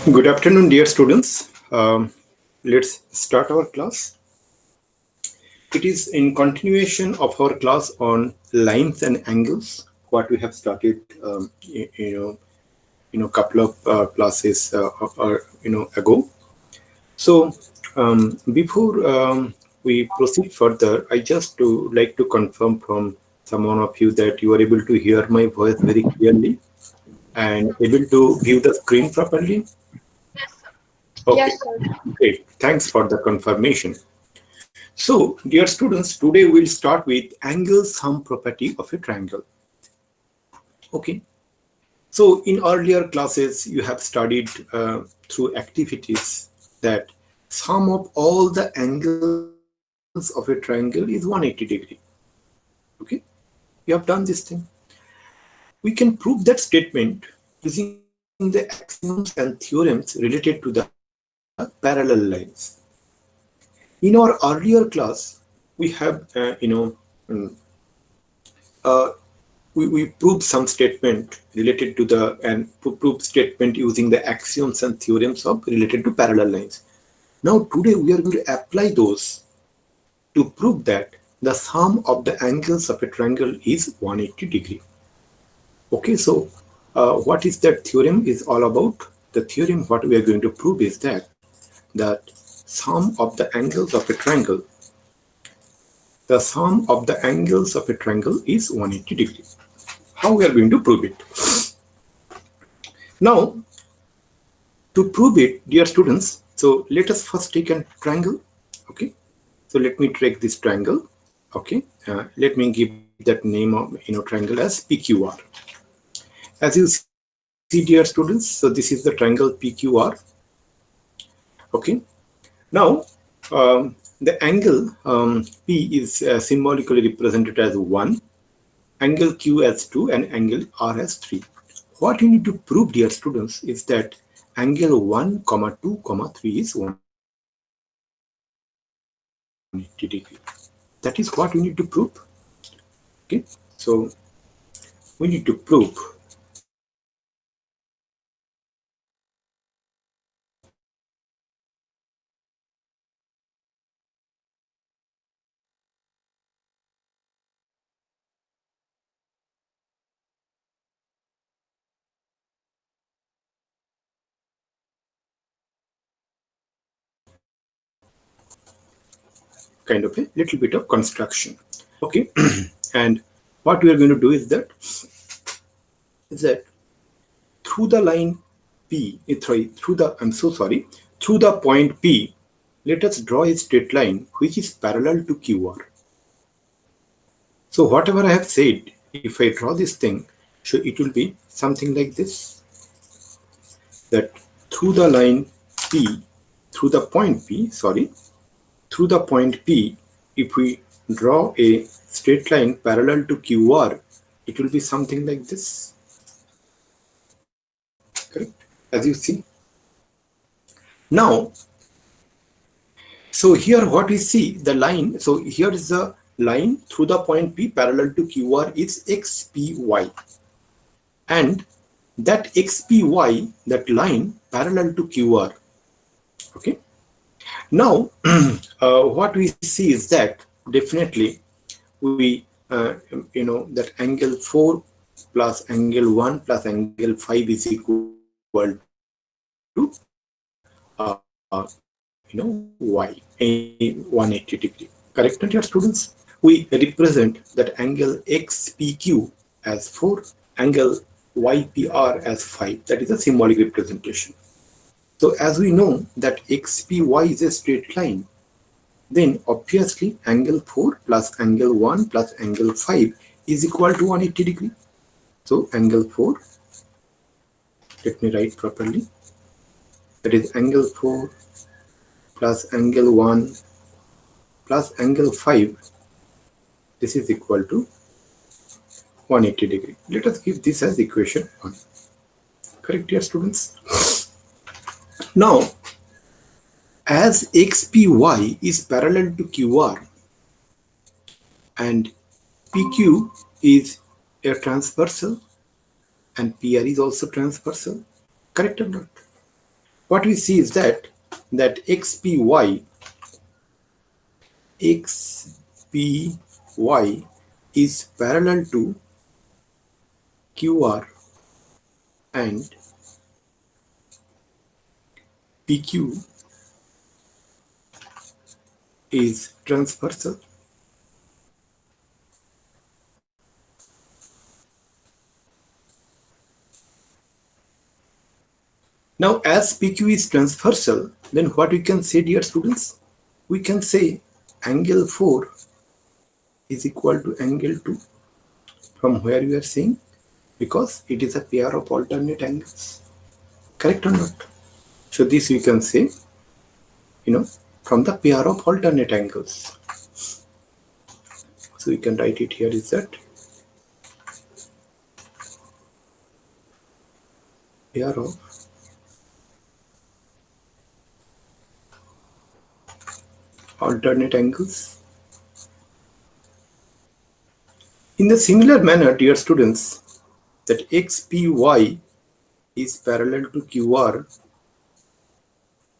Good afternoon, dear students. Let's start our class. It is in continuation of our class on lines and angles, what we have started, couple of classes ago. So, before we proceed further, I just like to confirm from someone of you that you are able to hear my voice very clearly and able to view the screen properly. Okay, Yes, sir. great. Thanks for the confirmation. So, dear students, today we'll start with angle sum property of a triangle. Okay. So, in earlier classes, you have studied through activities that sum of all the angles of a triangle is 180 degree. Okay. You have done this thing. We can prove that statement using the axioms and theorems related to the parallel lines. In our earlier class, we have, mm, uh, we proved some statement related to the and proved statement using the axioms and theorems of related to parallel lines. Now today we are going to apply those to prove that the sum of the angles of a triangle is 180 degree. Okay, so what is that theorem is all about? The theorem what we are going to prove is that sum of the angles of a triangle, the sum of the angles of a triangle is 180 degree. How we are going to prove it? Now, to prove it, dear students, so let us first take a triangle. Okay, so let me take this triangle. Okay, let me give that name of triangle as PQR. As you see, dear students, so this is the triangle PQR. Okay, now the angle P is symbolically represented as 1, angle Q as 2, and angle R as 3. What you need to prove, dear students, is that angle 1, 2, 3 is 180 degree. That is what we need to prove. Okay, so we need to prove kind of a little bit of construction. Okay, and what we are going to do is that through the line P, through the I'm so sorry, through the point P, let us draw a straight line which is parallel to QR. So whatever I have said, if I draw this thing, so it will be something like this. That through the line P, through the point P, sorry, through the point P, if we draw a straight line parallel to QR, it will be something like this. Correct? As you see. Now, so here what we see, the line, so here is the line through the point P parallel to QR is XPY. And that XPY, that line parallel to QR. Okay. Now, what we see is that definitely we, that angle 4 plus angle 1 plus angle 5 is equal to, y, 180 degree. Correct, dear students? We represent that angle XPQ as 4, angle YPR as 5. That is a symbolic representation. So as we know that XPY is a straight line, then obviously angle 4 plus angle 1 plus angle 5 is equal to 180 degree. So angle 4, let me write properly, that is angle 4 plus angle 1 plus angle 5, this is equal to 180 degree. Let us give this as equation 1. Correct, dear students? Now, as XPY is parallel to QR and PQ is a transversal, and PR is also transversal. Correct or not? What we see is that XPY is parallel to QR and PQ is transversal. Now, as PQ is transversal, then what we can say, dear students? We can say angle 4 is equal to angle 2. From where we are saying? Because it is a pair of alternate angles. Correct or not? So this we can say, from the pair of alternate angles. So we can write it here is that pair of alternate angles. In the similar manner, dear students, that XPY is parallel to QR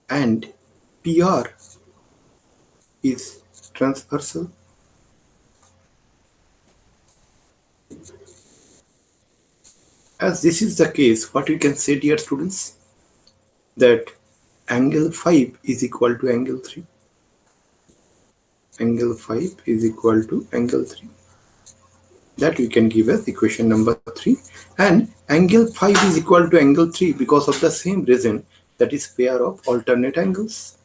and PR is transversal. As this is the case, what we can say, dear students, that angle 5 is equal to angle 3. Angle 5 is equal to angle 3. That we can give as equation number 3. And angle 5 is equal to angle 3 because of the same reason, that is pair of alternate angles.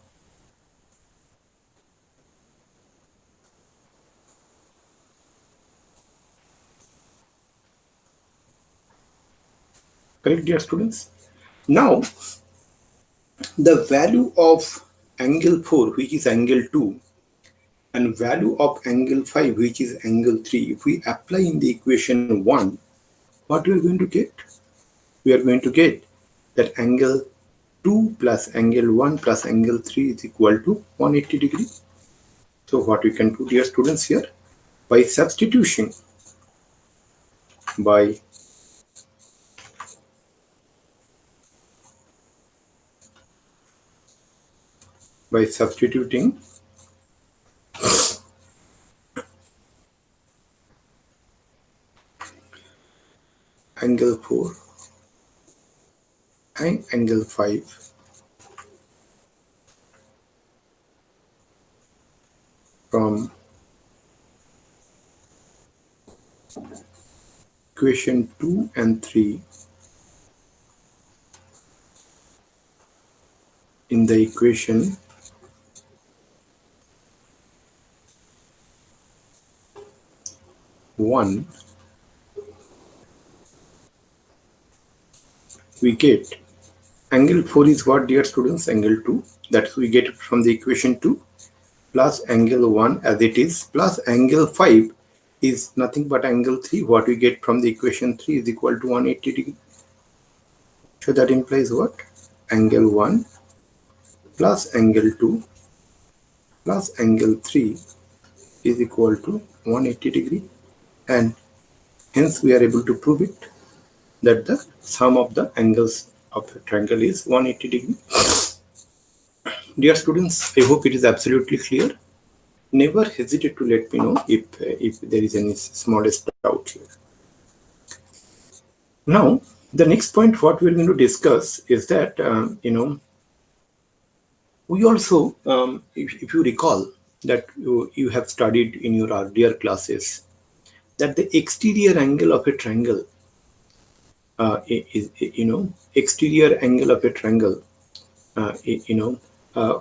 Correct, dear students? Now, the value of angle 4, which is angle 2, and value of angle 5, which is angle 3, if we apply in the equation 1, what we are going to get? We are going to get that angle 2 plus angle 1 plus angle 3 is equal to 180 degrees. So what we can do, dear students, here, by substitution, by substituting angle 4 and angle 5 from equation 2 and 3 in the equation 1, we get angle 4 is what, dear students? Angle 2. That we get from the equation 2 plus angle 1 as it is plus angle 5 is nothing but angle 3. What we get from the equation 3 is equal to 180 degrees. So that implies what? Angle 1 plus angle 2 plus angle 3 is equal to 180 degree, and hence we are able to prove it that the sum of the angles of a triangle is 180 degree. Dear students, I hope it is absolutely clear. Never hesitate to let me know if there is any smallest doubt here. Now, the next point what we are going to discuss is that we also, if you recall that you have studied in your earlier classes, that the exterior angle of a triangle is, exterior angle of a triangle,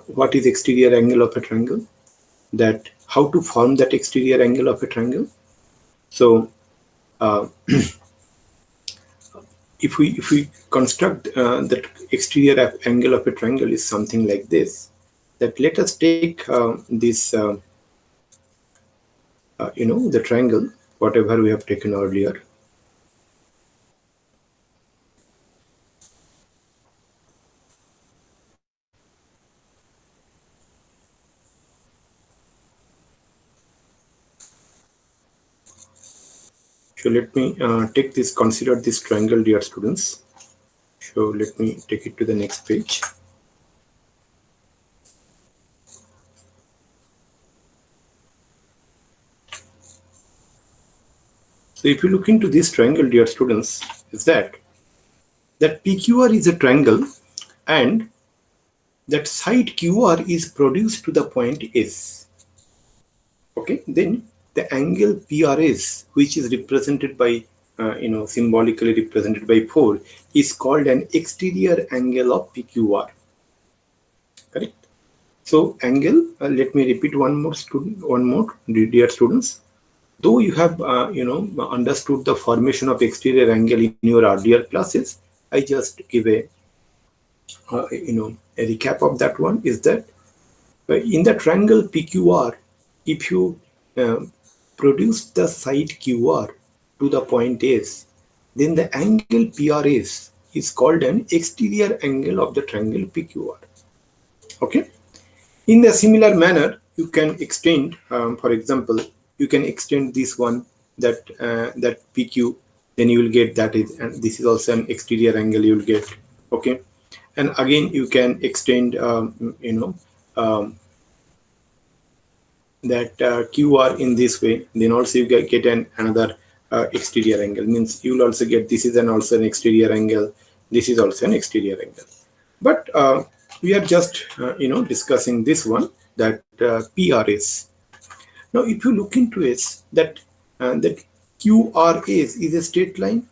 what is exterior angle of a triangle? That how to form that exterior angle of a triangle. So, if we construct that exterior angle of a triangle is something like this, that let us take this the triangle whatever we have taken earlier. So let me consider this triangle, dear students. So let me take it to the next page. So if you look into this triangle, dear students, is that PQR is a triangle and that side QR is produced to the point S. Okay, then the angle PRS, which is represented by symbolically represented by 4, is called an exterior angle of PQR. Correct. So angle, let me repeat one more, dear students. Though you have understood the formation of exterior angle in your earlier classes, I just give a recap of that one. Is that in the triangle PQR, if you produce the side QR to the point S, then the angle PRS is called an exterior angle of the triangle PQR. Okay. In a similar manner, you can extend, for example, you can extend this one, that PQ, then you will get that is, and this is also an exterior angle you will get. Okay, and again you can extend, that QR in this way. Then also you get another exterior angle. Means you will also get this is also an exterior angle. This is also an exterior angle. But we are just discussing this one, that PRS. Now, if you look into it, that QRS is a straight line.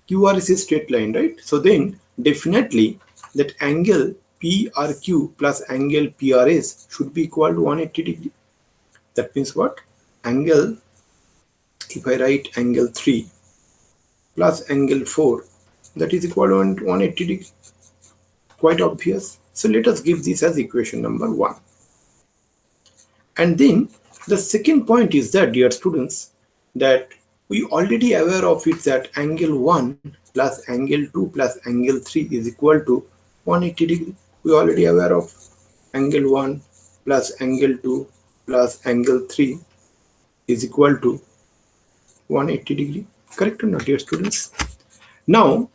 QR is a straight line, right? So then definitely that angle PRQ plus angle PRS should be equal to 180 degree. That means what? Angle, if I write angle 3 plus angle 4, that is equal to 180 degree. Quite obvious. So let us give this as equation number 1. And then the second point is that, dear students, that we already aware of it, that angle 1 plus angle 2 plus angle 3 is equal to 180 degree. We already aware of angle 1 plus angle 2 plus angle 3 is equal to 180 degree. Correct or not, dear students? Now,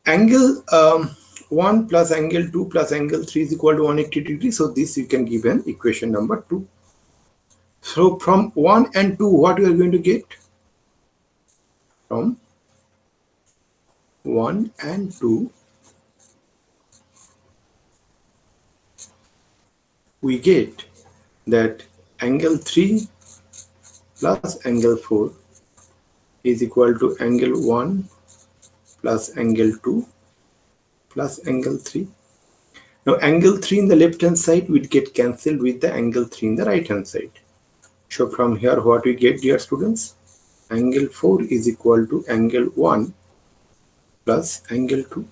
angle 1 plus angle 2 plus angle 3 is equal to 180 degree. So this you can give an equation number 2. So from 1 and 2, what we are going to get? From 1 and 2, we get that angle 3 plus angle 4 is equal to angle 1 plus angle 2 plus angle 3. Now angle 3 in the left hand side will get cancelled with the angle 3 in the right hand side. So from here what we get, dear students? Angle 4 is equal to angle 1 plus angle 2.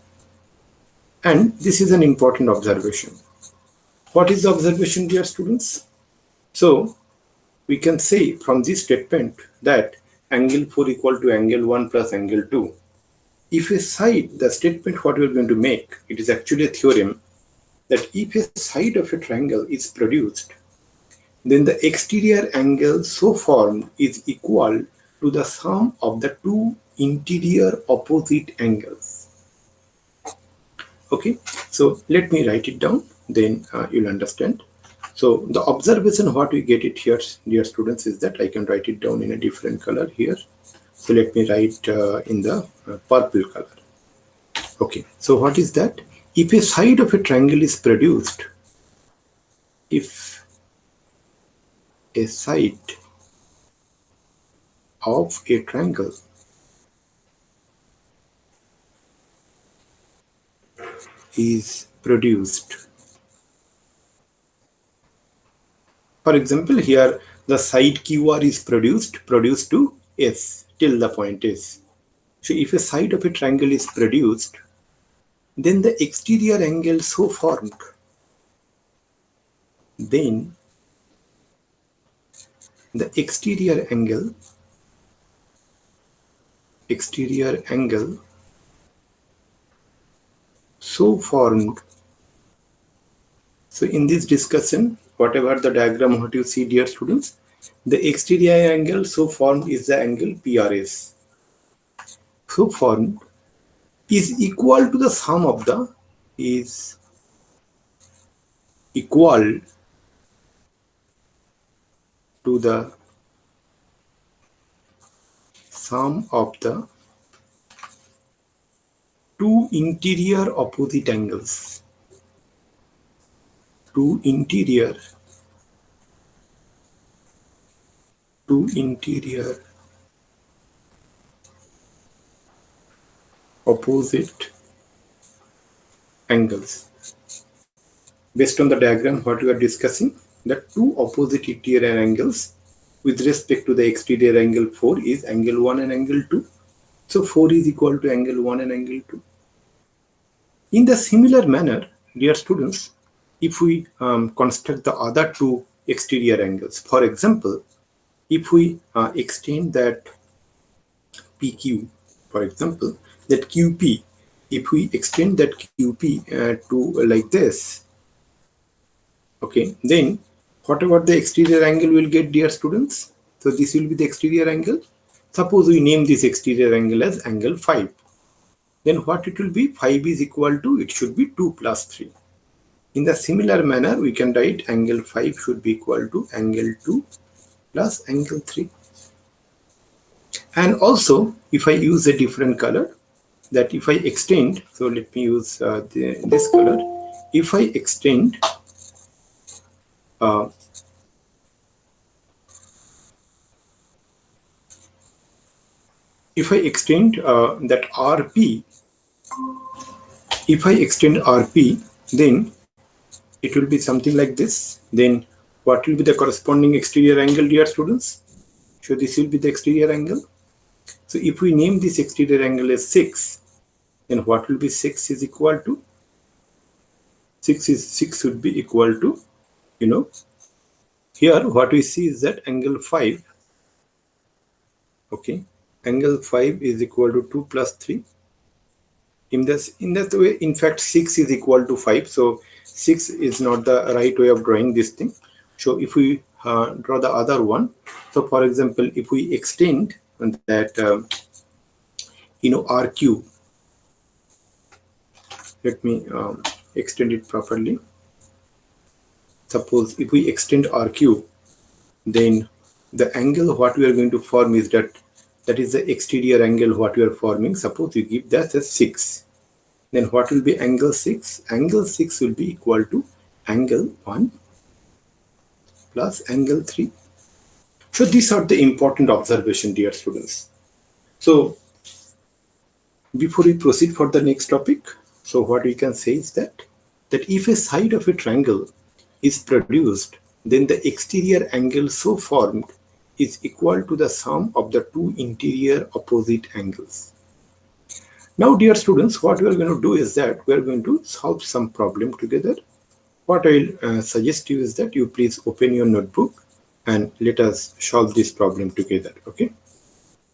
And this is an important observation. What is the observation, dear students? So we can say from this statement that angle 4 equal to angle 1 plus angle 2. If a side, the statement what we are going to make, it is actually a theorem, that if a side of a triangle is produced, then the exterior angle so formed is equal to the sum of the two interior opposite angles. Okay, so let me write it down, then you'll understand. So the observation what we get it here, dear students, is that I can write it down in a different color here. So let me write in the purple color. Okay, so what is that? If a side of a triangle is produced, if a side of a triangle is produced, for example, here the side QR is produced to S, till the point S. So if a side of a triangle is produced, then the exterior angle so formed, then the exterior angle so formed. So in this discussion, whatever the diagram what you see, dear students, The exterior angle so formed is the angle PRS. So formed is equal to the sum of the is equal to the sum of the two interior opposite angles. Two interior opposite angles. Based on the diagram what we are discussing, the two opposite interior angles with respect to the exterior angle 4 is angle 1 and angle 2. So 4 is equal to angle 1 and angle 2. In the similar manner, dear students, if we construct the other two exterior angles, for example, if we extend that PQ, for example, that QP, if we extend that QP to like this, okay, then whatever the exterior angle will get, dear students, so this will be the exterior angle. Suppose we name this exterior angle as angle 5. Then what it will be? 5 is equal to, it should be 2 plus 3. In the similar manner, we can write angle 5 should be equal to angle 2 plus angle 3. And also, if I use a different color, that if I extend, so let me use this color. If I extend uh, that RP, if I extend RP, then it will be something like this. Then what will be the corresponding exterior angle, dear students? So this will be the exterior angle. So if we name this exterior angle as 6, then what will be 6 is equal to? 6 would be equal to, here what we see is that angle 5, okay, angle 5 is equal to 2 plus 3. In that way, in fact, 6 is equal to 5. So 6 is not the right way of drawing this thing. So if we draw the other one, so for example, if we extend that, RQ, let me extend it properly. Suppose if we extend RQ, then the angle what we are going to form is that is the exterior angle what we are forming. Suppose we give that as 6. Then what will be angle 6? Angle 6 will be equal to angle 1 plus angle 3. So these are the important observation, dear students. So before we proceed for the next topic, so what we can say is that if a side of a triangle is produced, then the exterior angle so formed is equal to the sum of the two interior opposite angles. Now, dear students, what we are going to do is that we are going to solve some problem together. What I will suggest you is that you please open your notebook and let us solve this problem together, okay?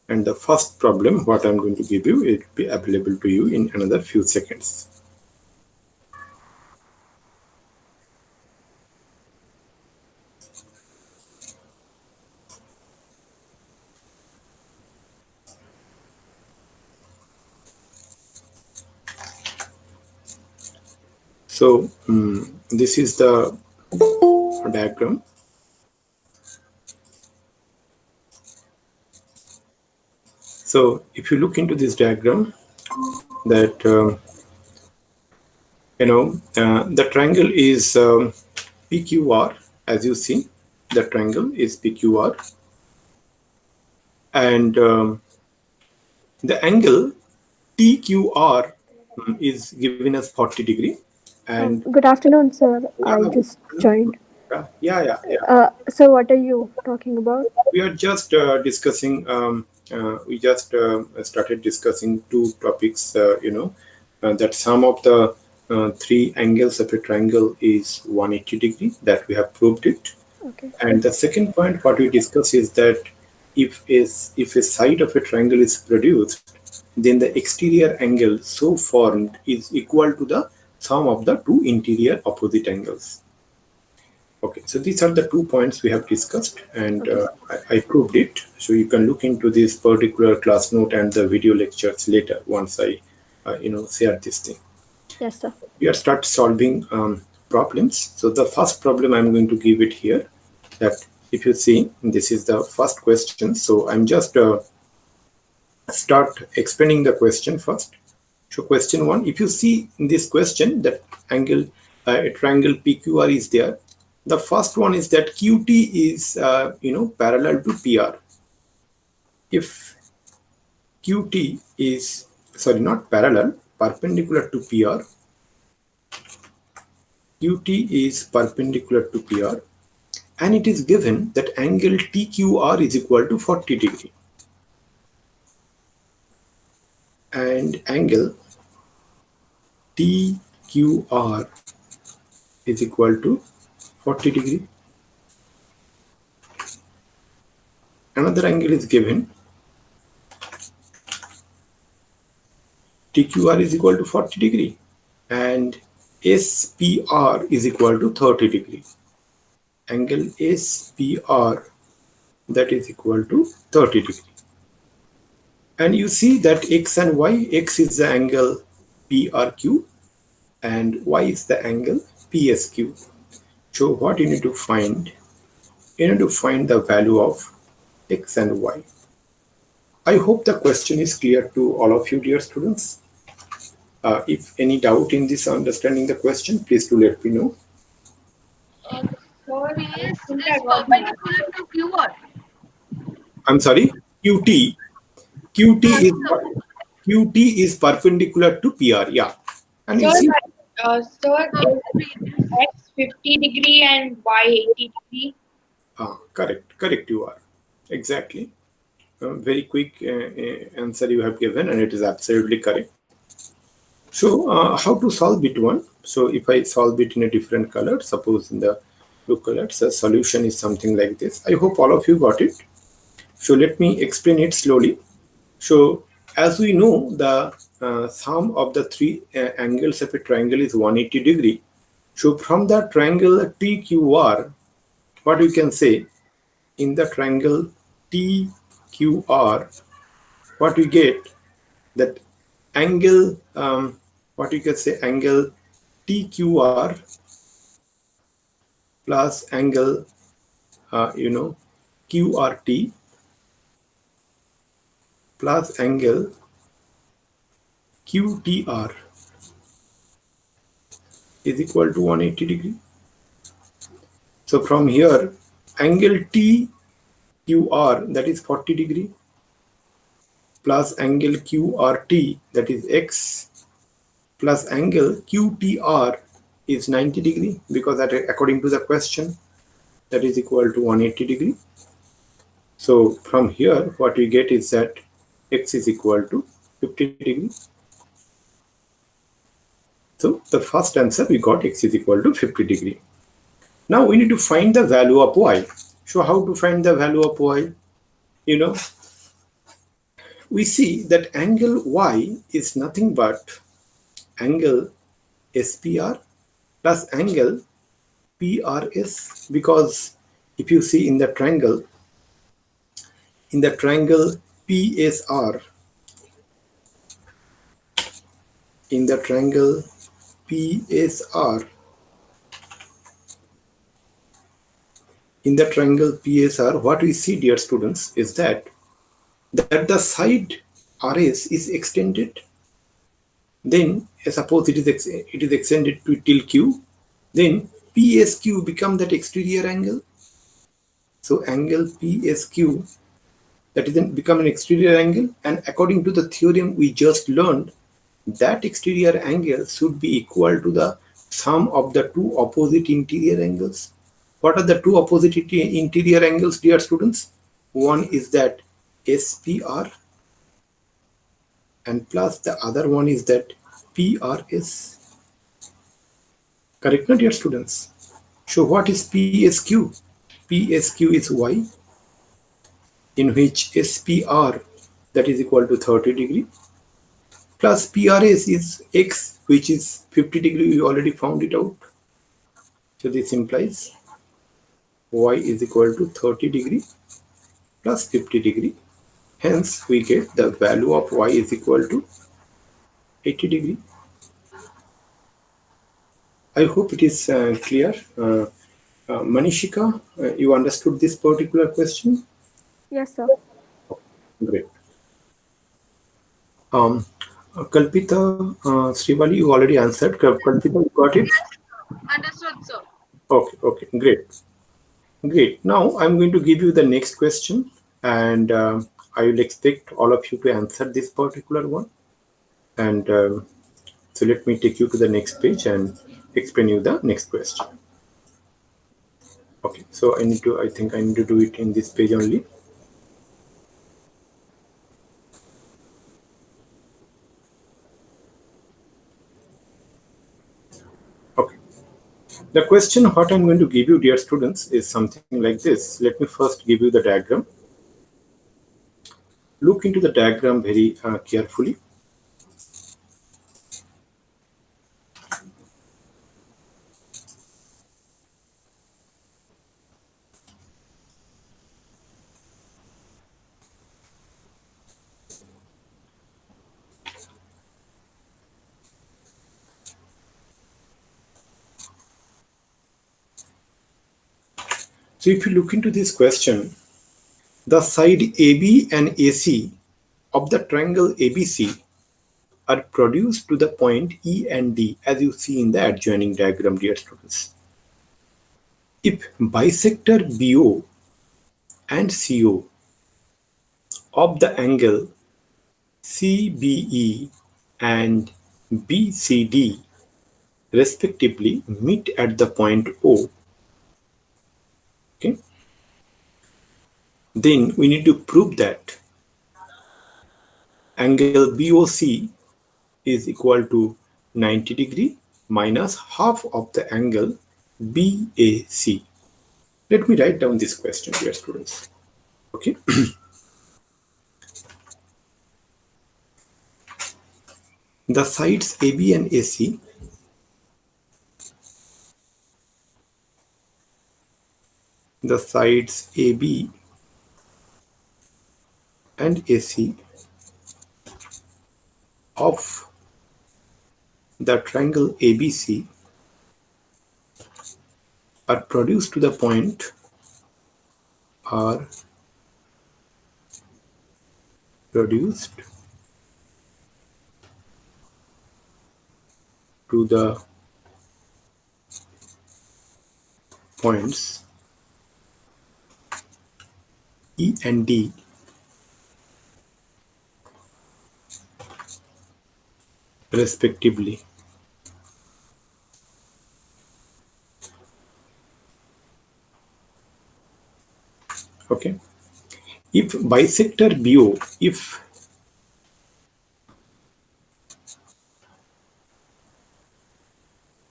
And the first problem, what I'm going to give you, it will be available to you in another few seconds. So this is the diagram. So if you look into this diagram, that the triangle is PQR. As you see, the triangle is PQR, and the angle TQR is given as 40 degree. And good afternoon, sir. I just joined. Yeah. So what are you talking about? We are just discussing. We just started discussing two topics. That sum of the three angles of a triangle is 180 degree. That we have proved it. Okay. And the second point, what we discuss is that if a side of a triangle is produced, then the exterior angle so formed is equal to the sum of the two interior opposite angles. Okay, so these are the 2 points we have discussed, and Okay, sir. I proved it. So you can look into this particular class note and the video lectures later once I, share this thing. Yes, sir. We are start solving problems. So the first problem I'm going to give it here. That if you see, this is the first question. So I'm just start explaining the question first. So question one, if you see in this question that angle, a triangle PQR is there. The first one is that QT is, parallel to PR. If QT is, sorry, not parallel, perpendicular to PR, QT is perpendicular to PR, and it is given that angle TQR is equal to 40 degree, and angle TQR is equal to 40 degree. Another angle is given, TQR is equal to 40 degree, and SPR is equal to 30 degree. Angle SPR, that is equal to 30 degree. And you see that X and Y, X is the angle PRQ and Y is the angle PSQ. So what you need to find? You need to find the value of X and Y. I hope the question is clear to all of you, dear students. If any doubt in this understanding the question, please do let me know. So Is I think I is got the answer. perpendicular to QR. I'm sorry, QT. QT Ah, is so QT is perpendicular to PR. Yeah, and you Sir, see, sir, ah, is X 50 degree and Y 80 degree? correct. You are exactly. Very quick answer you have given, and it is absolutely correct. So, how to solve it one? So, if I solve it in a different color, suppose in the blue color, the solution is something like this. I hope all of you got it. So, let me explain it slowly. So, as we know, the sum of the three angles of a triangle is 180 degree. So, from the triangle TQR, what we can say in the triangle TQR, what we get that angle, what you can say, angle TQR plus angle, QRT plus angle QTR is equal to 180 degree. So from here, angle TQR, that is 40 degree, plus angle QRT, that is X, plus angle QTR is 90 degree, because that according to the question, that is equal to 180 degree. So from here, what we get is that X is equal to 50 degree. So the first answer we got, X is equal to 50 degree. Now we need to find the value of Y. So how to find the value of Y? We see that angle Y is nothing but angle SPR plus angle PRS, because if you see in the triangle PSR, in the triangle PSR, in the triangle PSR, what we see, dear students, is that the side RS is extended. Then suppose it is extended to till Q. Then PSQ become that exterior angle. So angle PSQ, that is then become an exterior angle, and according to the theorem we just learned, that exterior angle should be equal to the sum of the two opposite interior angles. What are the two opposite interior angles, dear students? One is that SPR, and plus the other one is that PRS. Correct, dear students? So what is PSQ? PSQ is Y, in which SPR, that is equal to 30 degree, plus PRS is X, which is 50 degree. We already found it out. So this implies y is equal to 30 degree plus 50 degree. Hence, we get the value of y is equal to 80 degree. I hope it is clear. Manishika, you understood this particular question? Yes, sir. Great. Kalpita, Srivali, you already answered. Kalpita, you got it? Understood, sir. Okay, okay, great. Great. Now I'm going to give you the next question, and I will expect all of you to answer this particular one. And so let me take you to the next page and explain you the next question. Okay, so I think I need to do it in this page only. Okay. The question what I'm going to give you, dear students, is something like this. Let me first give you the diagram. Look into the diagram very carefully. So if you look into this question, the side AB and AC of the triangle ABC are produced to the point E and D, as you see in the adjoining diagram, dear students. If bisector BO and CO of the angle CBE and BCD respectively meet at the point O, okay, then we need to prove that angle BOC is equal to 90 degree minus half of the angle BAC. Let me write down this question, dear students. Okay. The sides AB and AC and AC of the triangle ABC are produced to the point are produced to the points E and D respectively. Okay. If bisector BO, if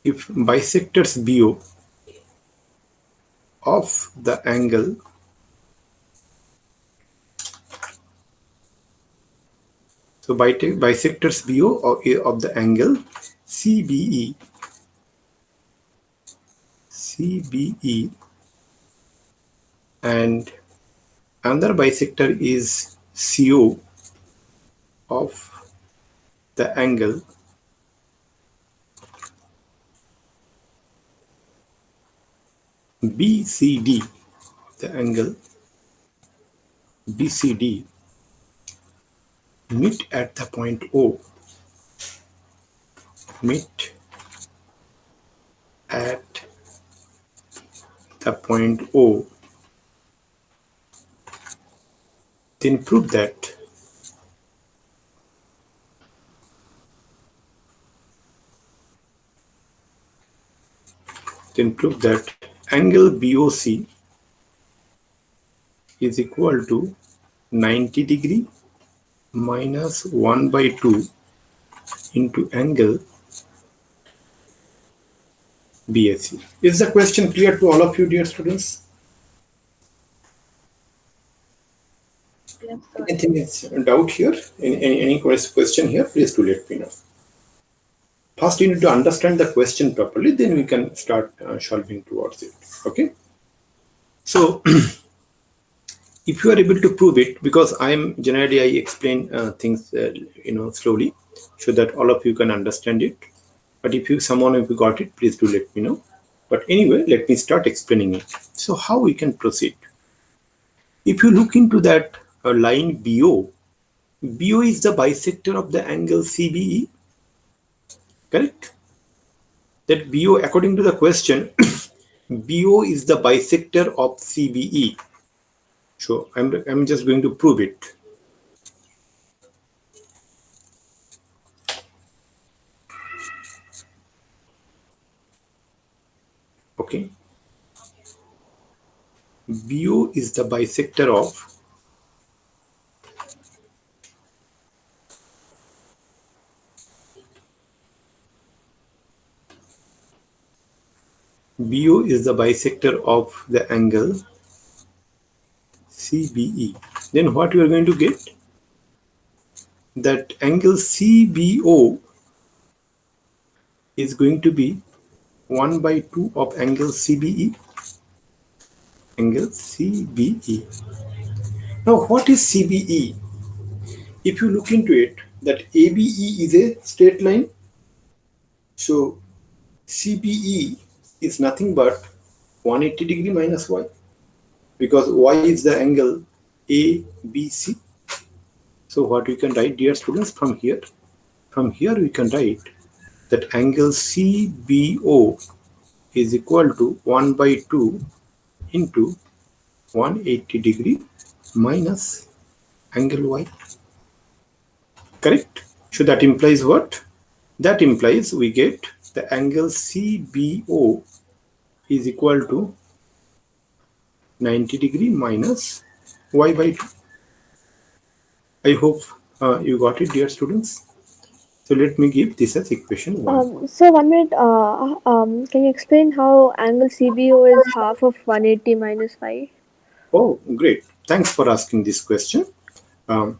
bisectors BO of the angle so bisectors BO of the angle CBE and another bisector is CO of the angle BCD, the angle BCD meet at the point O, meet at the point O, then prove that angle BOC is equal to 90 degree minus 1 by 2 into angle BAC. Is the question clear to all of you, dear students? Yes, sir. Anything is doubt here? Any question here? Please do let me know. First, you need to understand the question properly, then we can start solving towards it. Okay. So if you are able to prove it, because I explain things slowly, so that all of you can understand it. But if someone of you got it, please do let me know. But anyway, let me start explaining it. So how we can proceed? If you look into that line BO is the bisector of the angle CBE, correct? That BO, according to the question, BO is the bisector of CBE. So I'm just going to prove it. Okay. BO is the bisector of BO is the bisector of the angle CBE. Then what we are going to get? That angle CBO is going to be 1 by 2 of angle CBE. Angle CBE. Now what is CBE? If you look into it, that ABE is a straight line. So CBE is nothing but 180 degree minus y, because y is the angle ABC. So what we can write, dear students, from here we can write that angle CBO is equal to 1 by 2 into 180 degree minus angle y. Correct? So that implies what? That implies we get the angle CBO is equal to 90 degree minus y by 2. I hope you got it, dear students. So let me give this as equation 1. So 1 minute. Can you explain how angle CBO is half of 180 minus 5? Oh, great. Thanks for asking this question. So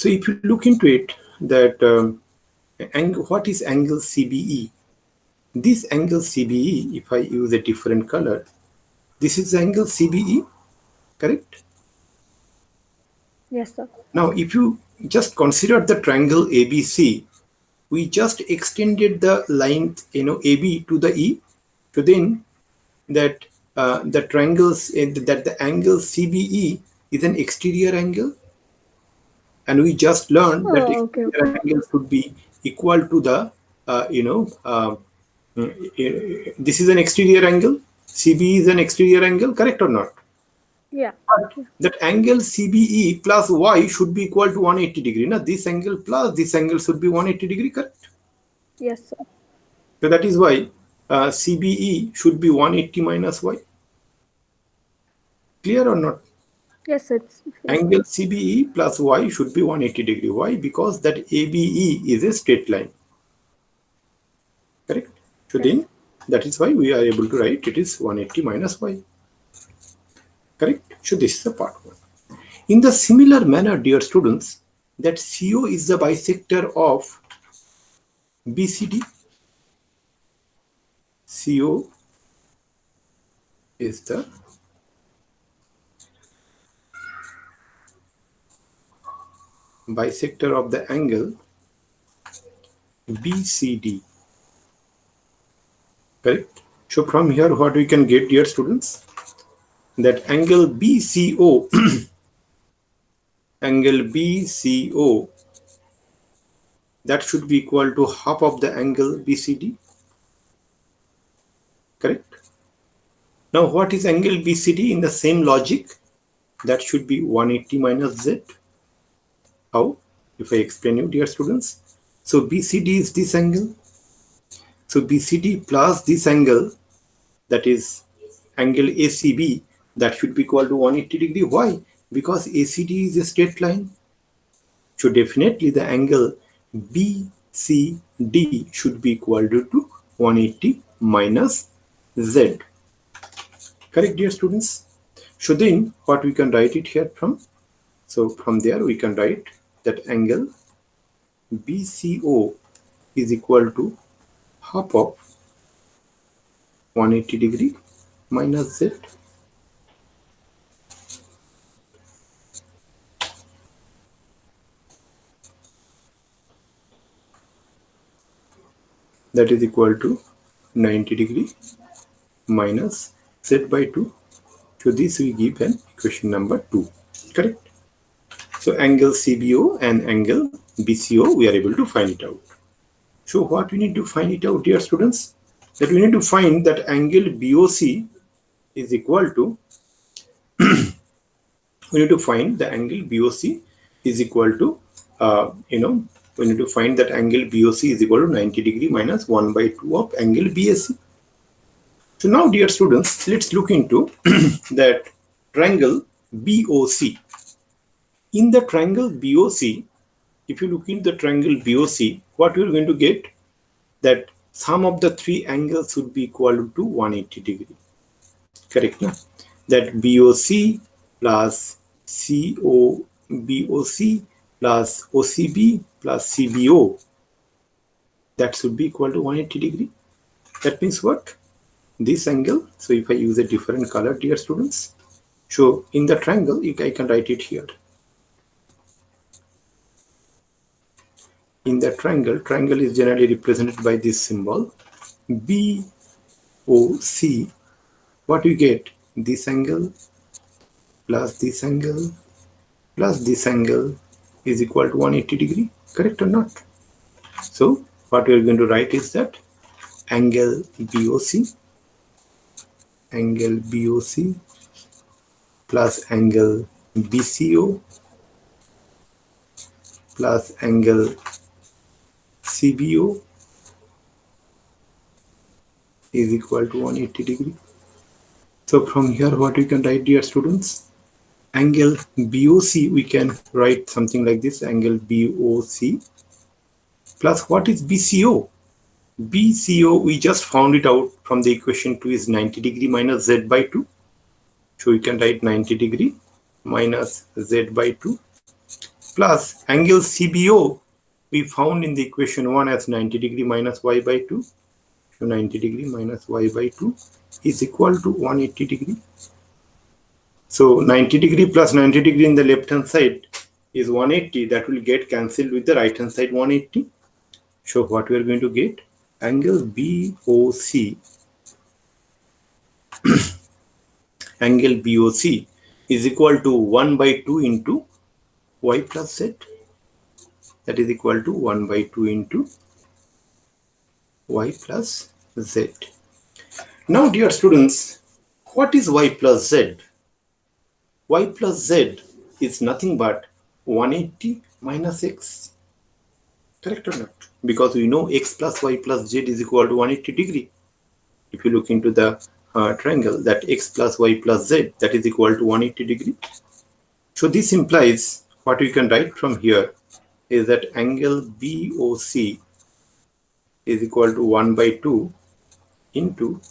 if you look into it, that what is angle CBE? This angle CBE, if I use a different color, this is angle CBE, correct? Yes, sir. Now, if you just consider the triangle ABC, we just extended the line, AB to the E. So then that the triangles, that the angle CBE is an exterior angle, and we just learned that Oh, okay, exterior okay. angle should be equal to the this is an exterior angle. CBE is an exterior angle, correct or not? Yeah. That angle CBE plus y should be equal to 180 degree. Now this angle plus this angle should be 180 degree, correct? Yes, sir. So that is why CBE should be 180 minus y. Clear or not? Yes, yes, sir. Angle CBE plus y should be 180 degree. Why? Because that ABE is a straight line. Correct? So Yes. then that is why we are able to write it is 180 minus y. Correct? So this is the part 1. In the similar manner, dear students, that CO is the bisector of BCD. CO is the bisector of the angle BCD. Correct? So from here, what we can get, dear students, that angle BCO, angle BCO, that should be equal to half of the angle BCD. Correct? Now, what is angle BCD? In the same logic, that should be 180 minus Z. How? If I explain you, dear students. So BCD is this angle. So BCD plus this angle, that is angle ACB, that should be equal to 180 degree. Why? Because ACD is a straight line. So definitely the angle BCD should be equal to 180 minus Z. Correct, dear students? So then what we can write it here from? So from there we can write that angle BCO is equal to half of 180 degree minus Z. that is equal to 90 degree minus z by 2. So this we give an equation number 2, correct? So angle CBO and angle BCO, we are able to find it out. So what we need to find it out, dear students? That we need to find that angle BOC is equal to, we need to find the angle BOC is equal to, we need to find that angle BOC is equal to 90 degree minus 1 by 2 of angle BAC. So now, dear students, let's look into that triangle BOC. In the triangle BOC, if you look in the triangle BOC, what you're going to get, that sum of the three angles would be equal to 180 degree. Correct? No? That BOC plus BOC plus OCB plus CBO, that should be equal to 180 degree. That means what? This angle. So if I use a different color, dear students, so in the triangle, I can write it here. In the triangle is generally represented by this symbol BOC. What we get? This angle plus this angle plus this angle is equal to 180 degree. Correct or not? So what we are going to write is that angle BOC plus angle BCO plus angle CBO is equal to 180 degree. So from here, what we can write, dear students? Angle BOC, we can write something like this, angle BOC plus what is BCO? BCO, we just found it out from the equation 2 is 90 degree minus z by 2. So we can write 90 degree minus z by 2 plus angle CBO, we found in the equation 1 as 90 degree minus y by 2. So 90 degree minus y by 2 is equal to 180 degree. So 90 degree plus 90 degree in the left hand side is 180. That will get cancelled with the right hand side 180. So what we are going to get? Angle BOC angle BOC is equal to 1 by 2 into y plus z. That is equal to 1 by 2 into y plus z. Now, dear students, what is y plus z? Y plus z is nothing but 180 minus x. Correct or not? Because we know x plus y plus z is equal to 180 degree. If you look into the triangle, that x plus y plus z, that is equal to 180 degree. So this implies what we can write from here is that angle BOC is equal to 1 by 2 into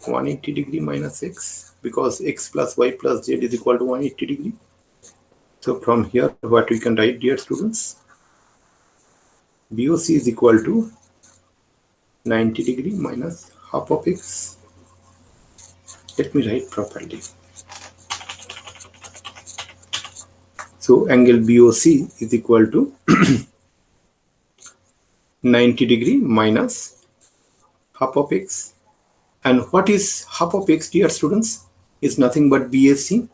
180 degree minus x, because x plus y plus z is equal to 180 degree. So from here, what we can write, dear students? BOC is equal to 90 degree minus half of x. Let me write properly. So angle BOC is equal to 90 degree minus half of x. And what is half of x, dear students? Is nothing but BAC.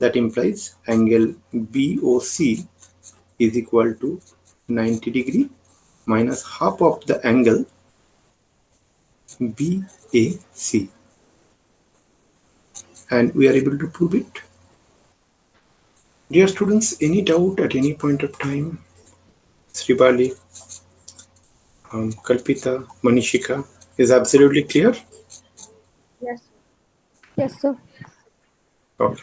That implies angle BOC is equal to 90 degree minus half of the angle BAC. And we are able to prove it. Dear students, any doubt at any point of time? Sribali, Kalpita, Manishika, is absolutely clear? Yes. Yes, sir. Okay.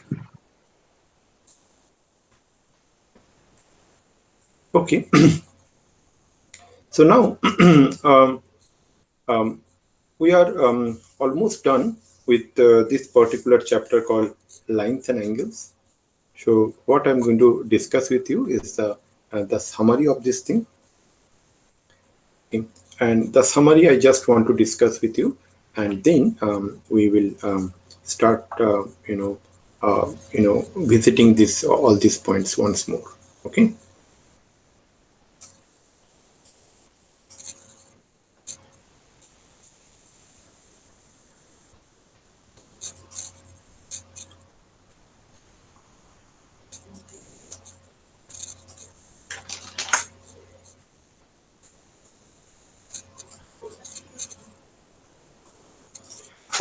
Okay. So now we are almost done with this particular chapter called lines and angles. So what I'm going to discuss with you is the summary of this thing. Okay. And the summary I just want to discuss with you, and then we will start, visiting all these points once more. Okay.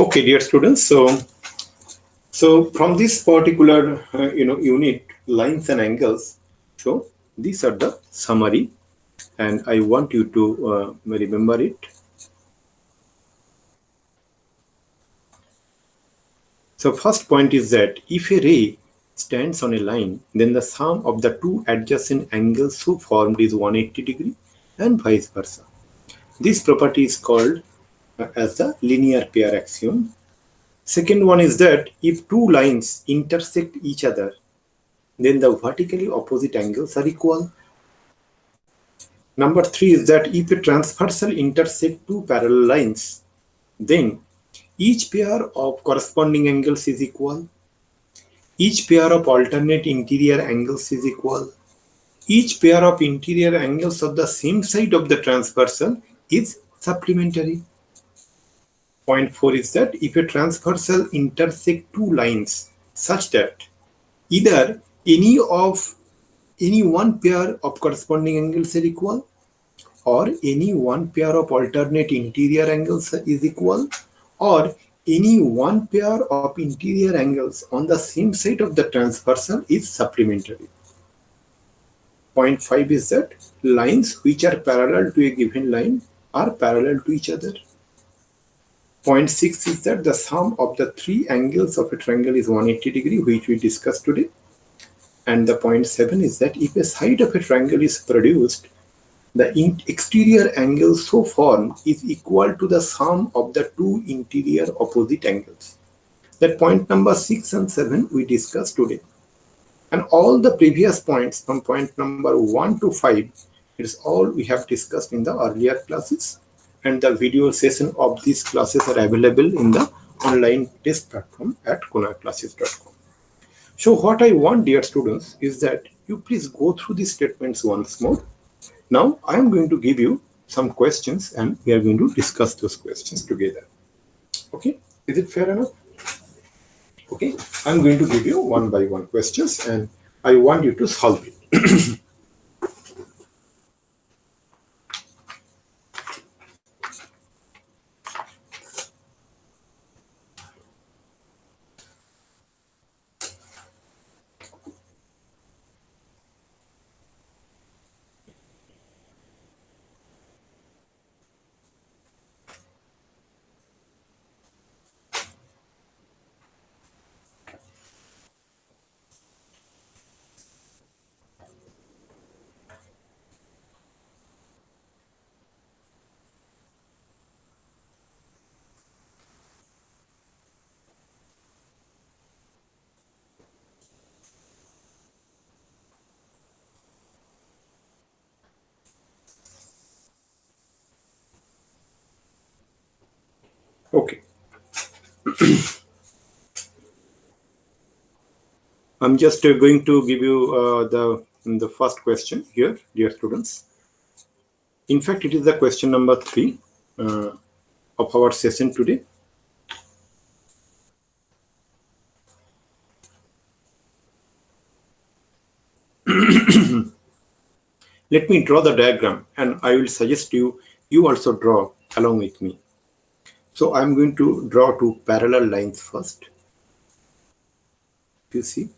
Okay, dear students. So from this particular unit, lines and angles. So these are the summary, and I want you to remember it. So first point is that if a ray stands on a line, then the sum of the two adjacent angles so formed is 180 degree and vice versa. This property is called as the linear pair axiom. Second one is that if two lines intersect each other, then the vertically opposite angles are equal. Number three is that if a transversal intersect two parallel lines, then each pair of corresponding angles is equal. Each pair of alternate interior angles is equal. Each pair of interior angles of the same side of the transversal is supplementary. Point 4 is that if a transversal intersect two lines such that either any one pair of corresponding angles are equal, or any one pair of alternate interior angles is equal, or any one pair of interior angles on the same side of the transversal is supplementary. Point 5 is that lines which are parallel to a given line are parallel to each other. Point 6 is that the sum of the three angles of a triangle is 180 degree, which we discussed today. And the point 7 is that if a side of a triangle is produced, the exterior angle so formed is equal to the sum of the two interior opposite angles. That point number 6 and 7 we discussed today. And all the previous points from point number 1 to 5 is all we have discussed in the earlier classes. And the video session of these classes are available in the online test platform at KonarClasses.com. So what I want, dear students, is that you please go through these statements once more. Now I am going to give you some questions and we are going to discuss those questions together. Okay, is it fair enough? Okay, I'm going to give you one by one questions and I want you to solve it. Okay, I'm just going to give you the first question here, dear students. In fact, it is the question number 3 of our session today. Let me draw the diagram and I will suggest you also draw along with me. So I'm going to draw two parallel lines first. You see,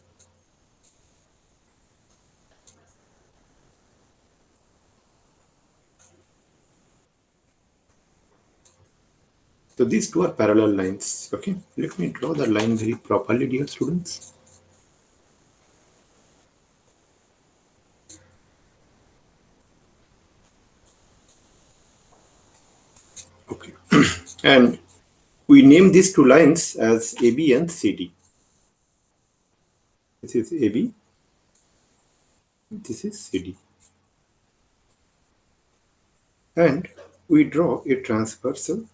so these two are parallel lines. Okay, let me draw the line very properly, dear students. Okay, and we name these two lines as AB and CD. This is AB, this is CD. And we draw a transversal.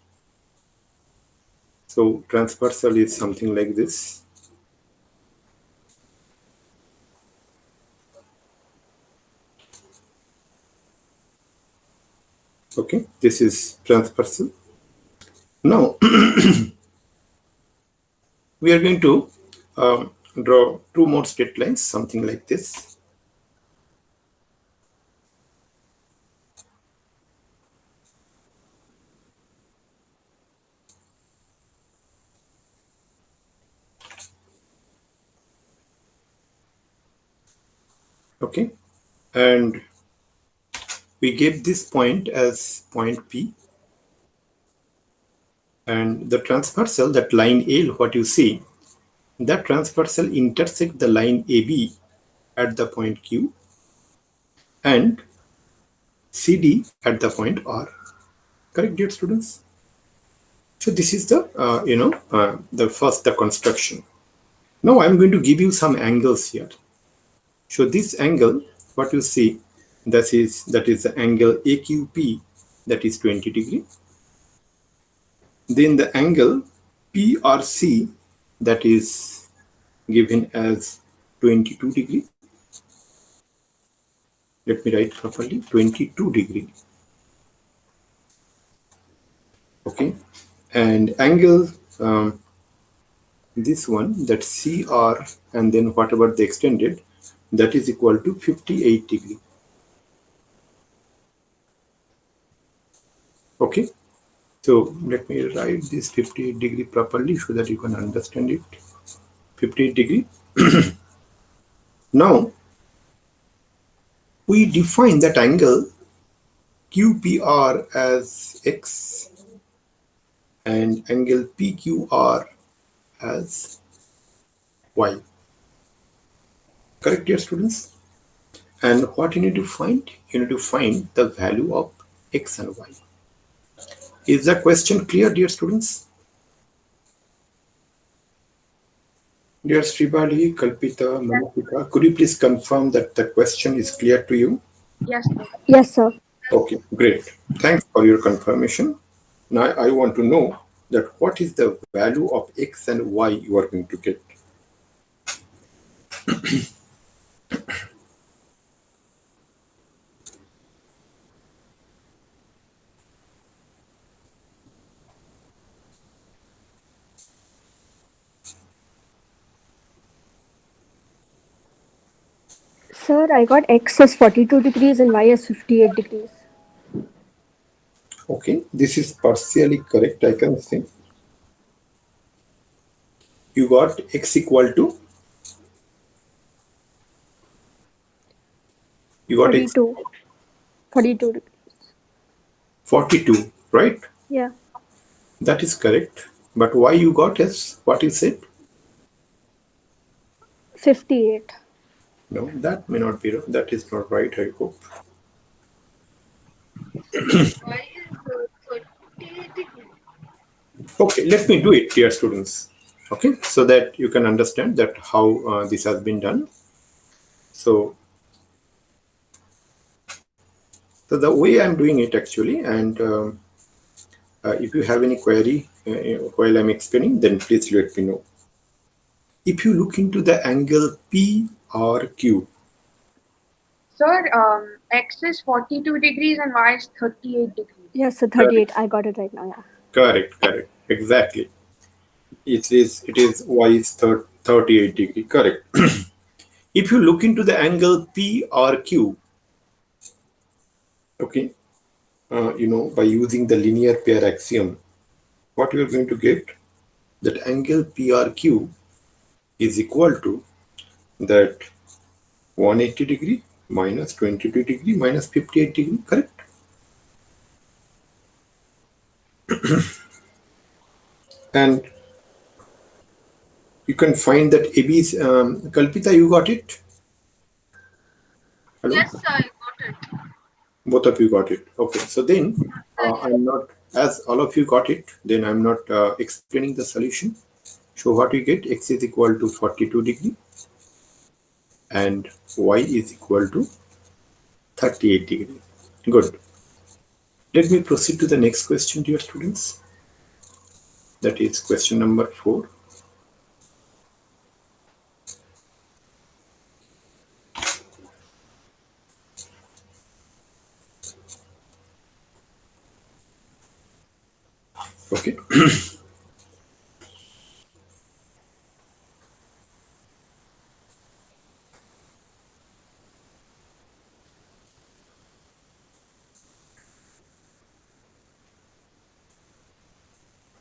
So transversal is something like this. Okay, this is transversal. Now we are going to draw two more straight lines, something like this. Okay, and we gave this point as point P, and the transversal, that line L, what you see, that transversal intersect the line AB at the point Q and CD at the point R. Correct, dear students? So this is the the construction. Now I'm going to give you some angles here. So this angle, what you see, that is the angle AQP, that is 20 degree. Then the angle PRC, that is given as 22 degree. Let me write properly, 22 degree. Okay, and angle this one, that CR, and then whatever the extended, that is equal to 58 degree. Okay, so let me write this 58 degree properly so that you can understand it. 58 degree. Now we define that angle QPR as X and angle PQR as Y. Correct, dear students? And what you need to find? You need to find the value of X and Y. Is the question clear, dear students? Dear Sribali, Kalpita, Manapika, could you please confirm that the question is clear to you? Yes, sir. Yes, sir. Okay, great. Thanks for your confirmation. Now I want to know that what is the value of X and Y you are going to get. Sir, I got X as 42 degrees and Y as 58 degrees. Okay, this is partially correct, I can say. You got X equal to, you got X 42. 42 degrees. 42, right? Yeah. That is correct. But Y you got as, what is it? 58. No, that may not be, that is not right, I hope. Okay, let me do it, dear students. Okay, so that you can understand that how this has been done. So the way I'm doing it actually, and if you have any query while I'm explaining, then please let me know. If you look into the angle PRQ, Sir, X is 42 degrees and Y is 38 degrees. Yes, sir, 38. I got it right now, yeah. correct, exactly. It is Y is 38 degree, correct. If you look into the angle PRQ, okay, by using the linear pair axiom, what you are going to get, that angle PRQ is equal to that 180 degree minus 22 degree minus 58 degree, correct? And you can find that AB's, Kalpita, you got it? Hello? Yes, sir, I got it. Both of you got it. Okay, so then I'm not, as all of you got it, then I'm not explaining the solution. So what we get, X is equal to 42 degree and Y is equal to 38 degree. Good. Let me proceed to the next question, dear students. That is question number 4. Okay.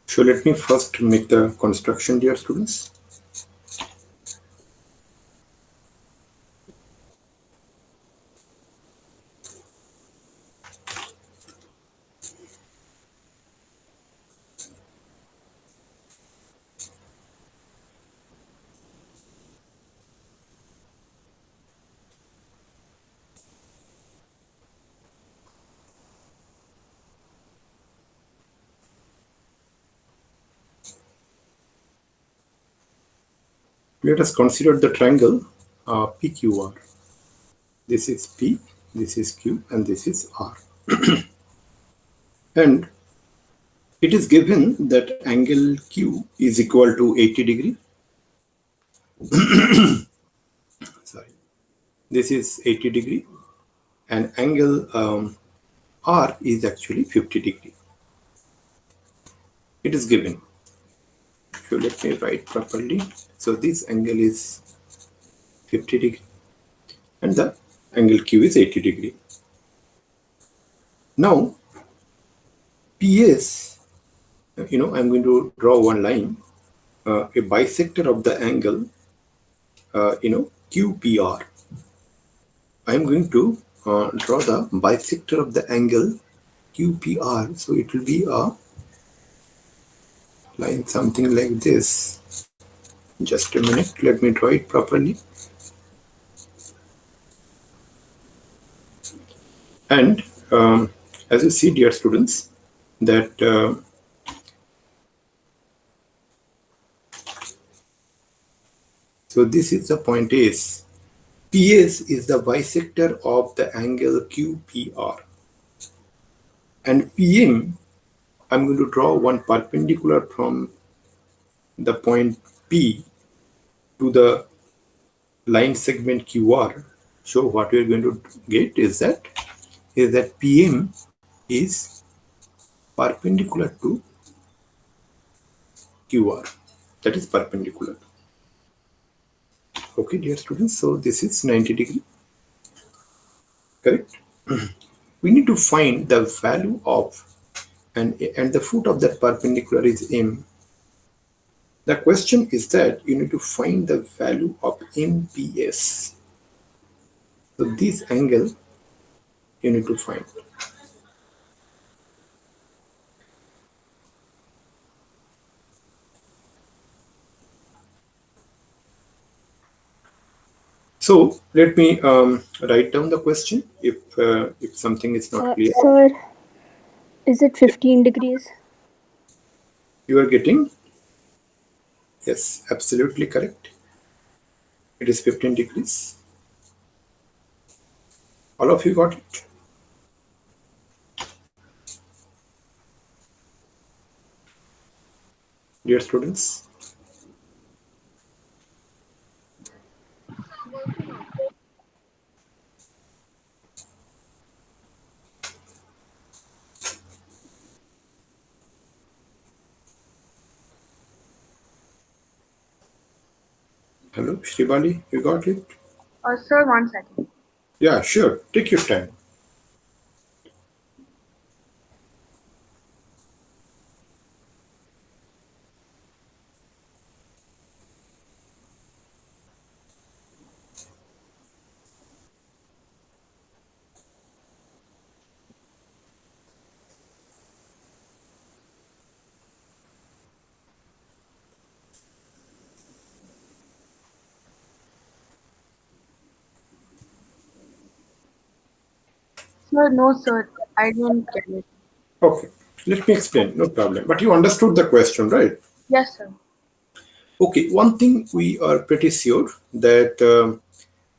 So let me first make the construction, dear students. Let us consider the triangle PQR. This is P, this is Q, and this is R. And it is given that angle Q is equal to 80 degree. Sorry, this is 80 degree, and angle R is actually 50 degree. It is given. So let me write properly. So this angle is 50 degree, and the angle Q is 80 degree. Now, PS, I'm going to draw one line, a bisector of the angle, QPR. I'm going to draw the bisector of the angle QPR. So it will be a line something like this. Just a minute, let me draw it properly. And as you see, dear students, that so this is the point is PS is the bisector of the angle QPR, and PM, I'm going to draw one perpendicular from the point P to the line segment QR. So what we are going to get is that PM is perpendicular to QR. That is perpendicular. Okay, dear students. So this is 90 degree. Correct. We need to find the value of and the foot of that perpendicular is M. The question is that you need to find the value of MPS. So this angle you need to find. So let me write down the question if something is not clear. Sir, is it 15 degrees? You are getting? Yes, absolutely correct. It is 15 degrees. All of you got it? Dear students? Hello, Shribali, you got it? Sir, 1 second. Yeah, sure. Take your time. Sir, no, sir. I don't get it. Okay, let me explain. No problem. But you understood the question, right? Yes, sir. Okay, one thing we are pretty sure that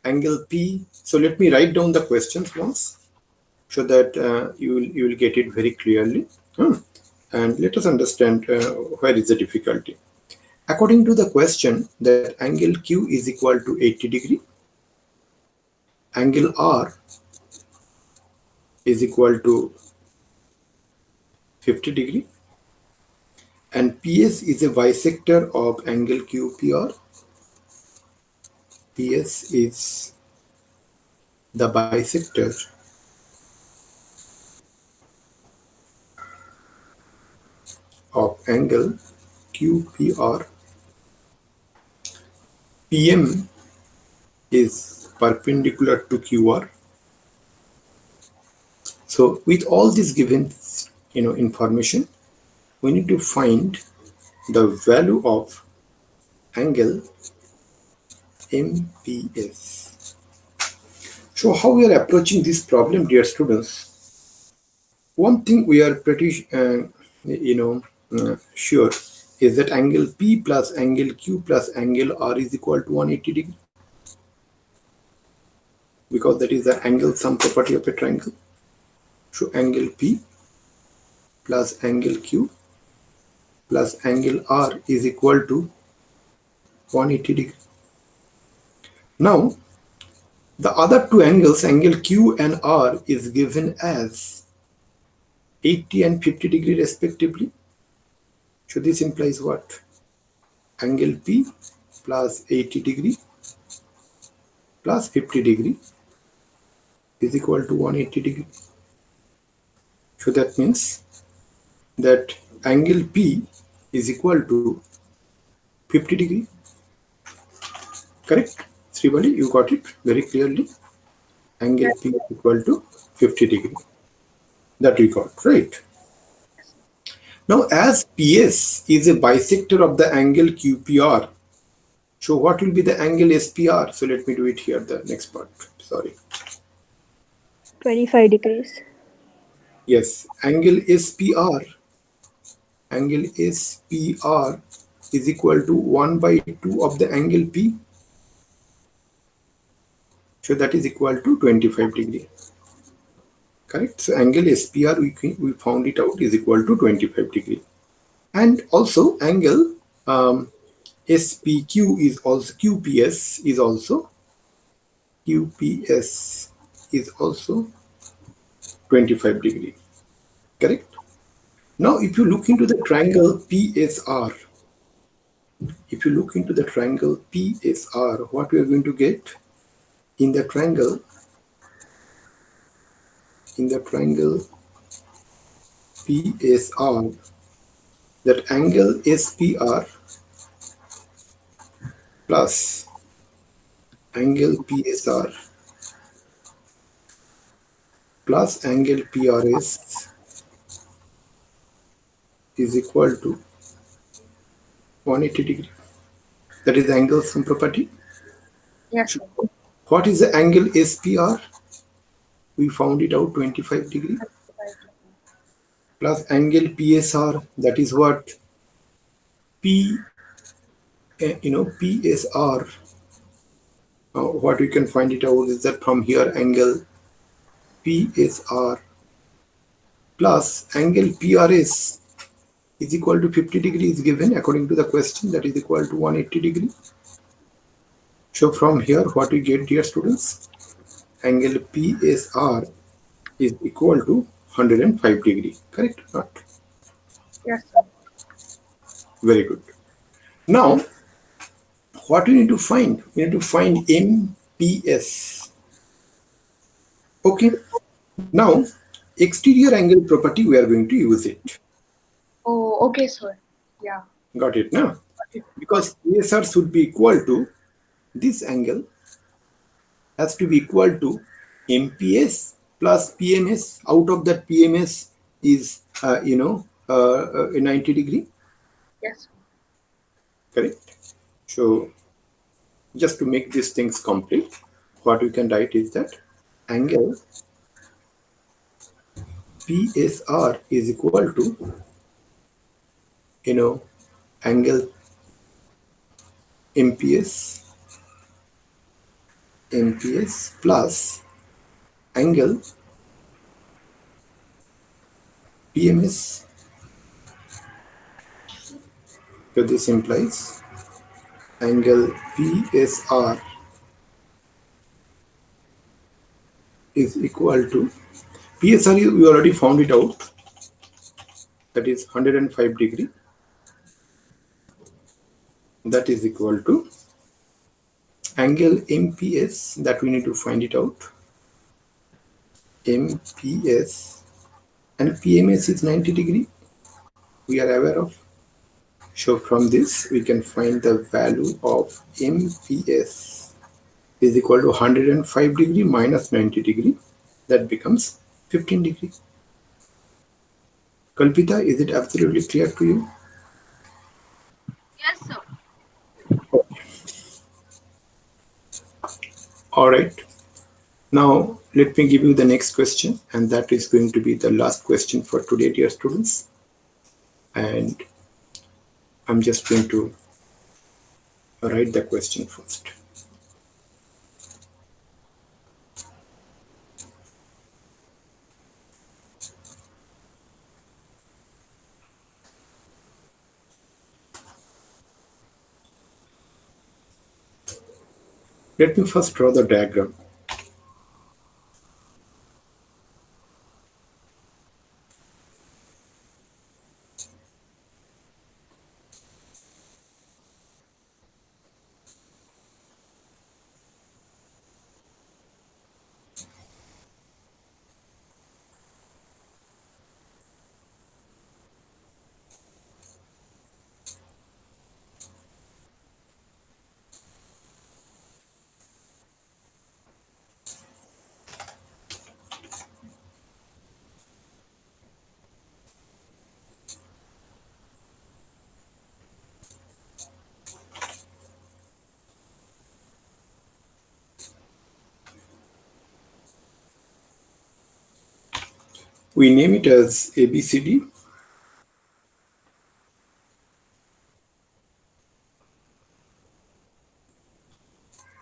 angle P. So let me write down the questions once so that you will get it very clearly. And let us understand where is the difficulty. According to the question, that angle Q is equal to 80 degree, angle R is equal to 50 degree, and PS is a bisector of angle QPR. PS is the bisector of angle QPR. PM is perpendicular to QR. So with all this given information, we need to find the value of angle MPS. So how we are approaching this problem, dear students? One thing we are pretty sure is that angle P plus angle Q plus angle R is equal to 180 degree, because that is the angle sum property of a triangle. So angle P plus angle Q plus angle R is equal to 180 degree. Now, the other two angles, angle Q and R, is given as 80 and 50 degree respectively. So this implies what? Angle P plus 80 degree plus 50 degree is equal to 180 degree. So that means that angle P is equal to 50 degree. Correct? Srivali, you got it very clearly. Angle P is equal to 50 degree. That we got, right? Now, as PS is a bisector of the angle QPR, so what will be the angle SPR? So let me do it here, the next part. Sorry. 25 degrees. Yes, angle SPR is equal to 1 by 2 of the angle P. So that is equal to 25 degree. Correct? So angle SPR, we found it out, is equal to 25 degree. And also angle SPQ is also, QPS is also 25 degree. Correct? Now, if you look into the triangle PSR, what we are going to get in the triangle PSR, that angle SPR plus angle PSR plus angle PRS is equal to 180 degree. That is the angle sum property. Yes, sir. What is the angle SPR? We found it out, 25 degree. Plus angle PSR, that is what? PSR. What we can find it out is that from here angle PSR plus angle PRS is equal to 50 degree is given according to the question, that is equal to 180 degree. So from here what we get, dear students, angle PSR is equal to 105 degree. Correct or not? Yes, sir. Very good. Now what we need to find? We need to find MPS. Okay. Now exterior angle property, we are going to use it. Oh, okay, sir. Yeah. Got it now? Because PSR should be equal to this angle, has to be equal to MPS plus PMS. Out of that, PMS is 90 degree. Yes, sir. Correct. So just to make these things complete, what we can write is that angle PSR is equal to angle MPS plus angle PMS. So this implies angle PSR is equal to PSR, we already found it out, that is 105 degree. That is equal to angle MPS, that we need to find it out. MPS and PMS is 90 degree, we are aware of. So from this we can find the value of MPS is equal to 105 degree minus 90 degree, that becomes 15 degree. Kalpita, is it absolutely clear to you? Yes, sir. All right. Now let me give you the next question, and that is going to be the last question for today, dear students. And I'm just going to write the question first. Let me first draw the diagram. We name it as ABCD.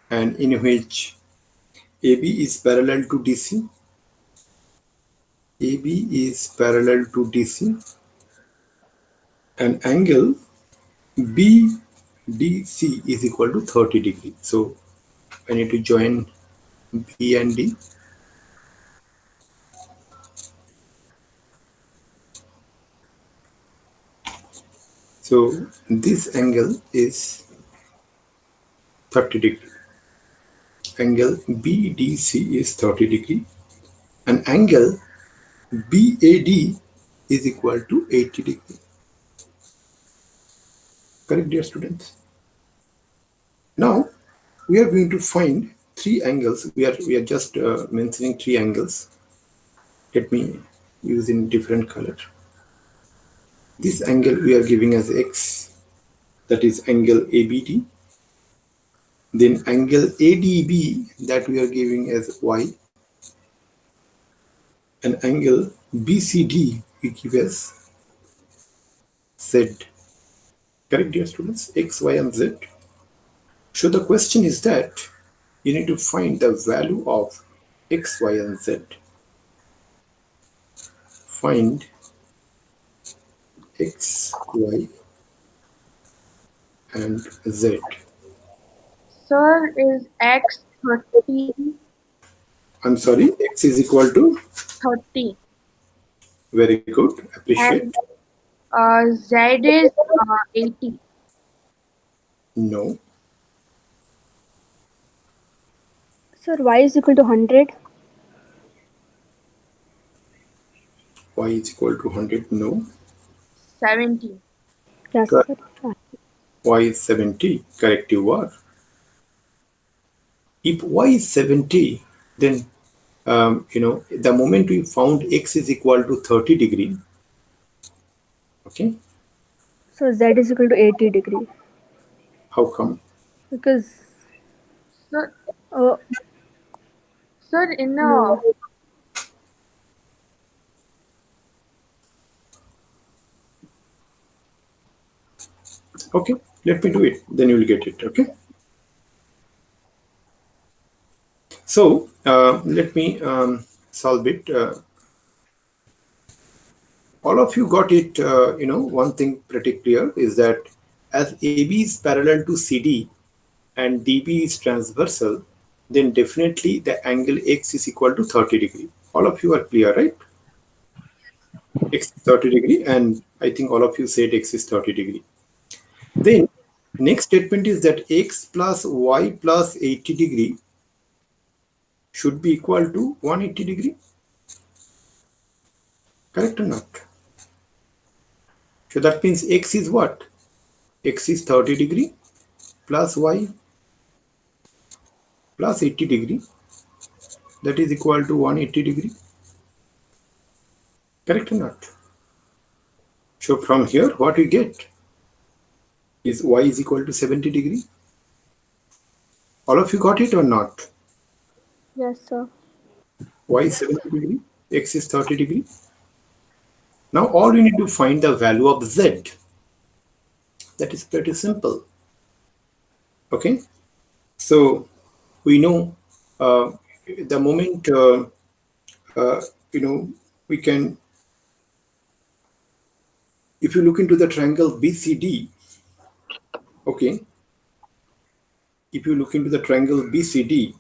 And in which AB is parallel to DC. AB is parallel to DC. And angle BDC is equal to 30 degrees. So I need to join B and D. So this angle is 30 degree. Angle BDC is 30 degree. And angle BAD is equal to 80 degree. Correct, dear students? Now we are going to find three angles. We are just mentioning three angles. Let me use in different color. This angle we are giving as X, that is angle ABD. Then angle ADB that we are giving as Y. And angle BCD we give as Z. Correct, dear students? X, Y, and Z. So the question is that you need to find the value of X, Y, and Z. Find X, Y, and Z. Sir, is X 30? I'm sorry, X is equal to 30. very good, appreciate. And Z is 80. No. Sir, y is equal to 100. Y is equal to 100. No. 70. Yes, Correct. sir. Y is 70. Correct, you are. If Y is 70, then the moment we found X is equal to 30 degree, okay? So z is equal to 80 degree. How come? Because Sir, uh, sir in no. Okay, let me do it, then you will get it, okay? So let me solve it. All of you got it. One thing pretty clear is that as AB is parallel to CD and DB is transversal, then definitely the angle X is equal to 30 degree. All of you are clear, right? X is 30 degree, and I think all of you said X is 30 degree. Then next statement is that X plus Y plus 80 degree should be equal to 180 degree. Correct or not? So that means X is what? X is 30 degree plus Y plus 80 degree, that is equal to 180 degree. Correct or not? So from here what we get is Y is equal to 70 degree. All of you got it or not? Yes, sir. Y is 70 degree, X is 30 degree. Now all you need to find the value of Z. That is pretty simple. Okay, so we know the moment uh, you know we can, if you look into the triangle BCD, okay, if you look into the triangle BCD,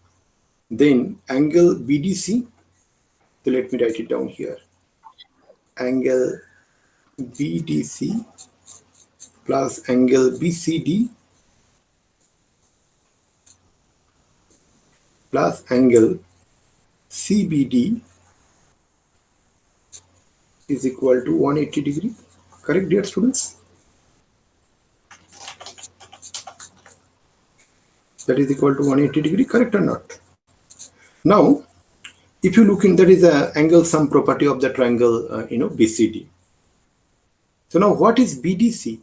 then angle BDC, so let me write it down here, angle BDC plus angle BCD plus angle CBD is equal to 180 degree. Correct, dear students? That is equal to 180 degree, correct or not? Now, if you look in, that is the angle sum property of the triangle, BCD. So now what is BDC?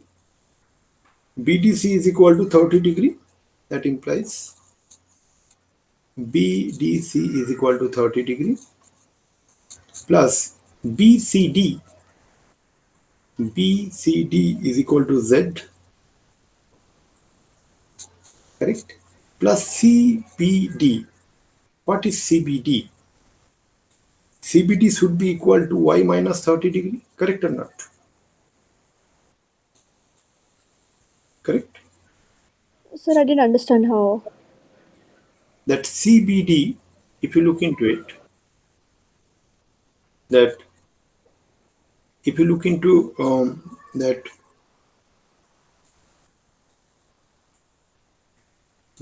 BDC is equal to 30 degree. That implies BDC is equal to 30 degree plus BCD. BCD is equal to Z, correct? Plus CBD. What is CBD? CBD should be equal to Y minus 30 degree, correct or not? Correct? Sir, I didn't understand how. That CBD, if you look into it, that if you look into that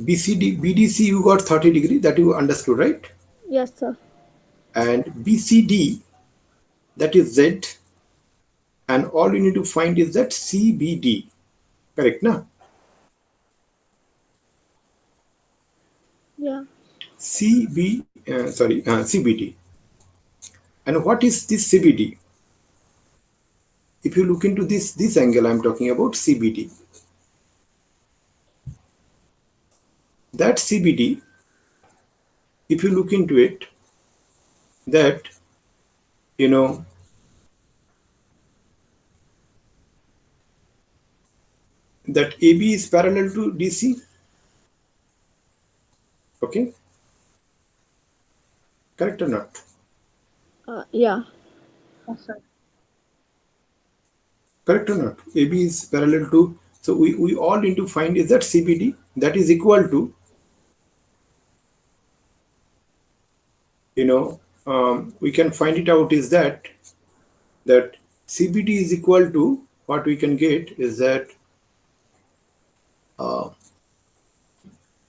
BCD, BDC, you got 30 degree, that you understood, right? Yes, sir. And BCD, that is Z, and all you need to find is that CBD, correct now? Yeah. CBD. And what is this CBD? If you look into this angle, I'm talking about CBD. That CBD, if you look into it, that you know that AB is parallel to DC. Okay, correct or not? Yeah. Yes, sir. Correct or not? AB is parallel to, so we all need to find is that CBD, that is equal to, we can find it out is that CBD is equal to, what we can get is that, so